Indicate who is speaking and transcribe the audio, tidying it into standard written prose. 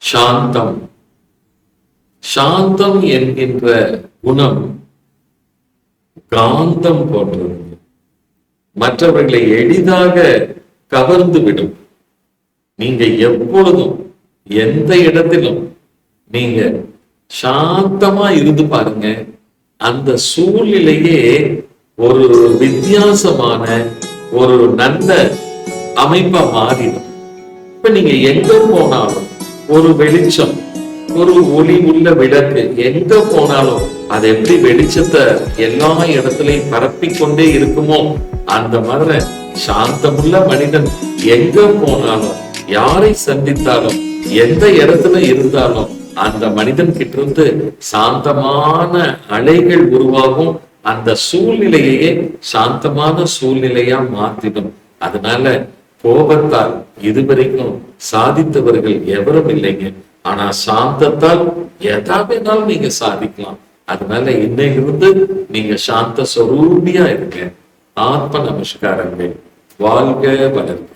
Speaker 1: சாந்தம். சாந்தம் என்கின்ற குணம் காந்தம் போன்றது. மற்றவர்களை எளிதாக கவர்ந்து விடும். நீங்க எப்பொழுதும் எந்த இடத்திலும் நீங்க சாந்தமா இருந்து பாருங்க, அந்த சூழ்நிலையே ஒரு வித்தியாசமான ஒரு நல்ல அமைப்பா மாறிடும். இப்ப நீங்க எங்க போனாலும் ஒரு வெளிச்சம், ஒரு ஒளி உள்ள விளக்கு எங்க போனாலும் அது எப்படி வெளிச்சத்தை எல்லா இடத்துலயும் பரப்பிக்கொண்டே இருக்குமோ, அந்த மாதிரி சாந்தமுள்ள மனிதன் எங்க போனாலும், யாரை சந்தித்தாலும், எந்த இடத்துல இருந்தாலும் அந்த மனிதன் கிட்ட இருந்து சாந்தமான அலைகள் உருவாகும். அந்த சூழ்நிலையே சாந்தமான சூழ்நிலையா மாத்திடும். அதனால கோபத்தால் இதுவரைக்கும் சாதித்தவர்கள் எவரும் இல்லைங்க. ஆனா சாந்தத்தால் எதா வேணாலும் நீங்க சாதிக்கலாம். அதனால இன்னையிலிருந்து நீங்க சாந்த சொரூபியா இருங்க. ஆத்ம நமஸ்காரங்கள். வாழ்க வளர்க.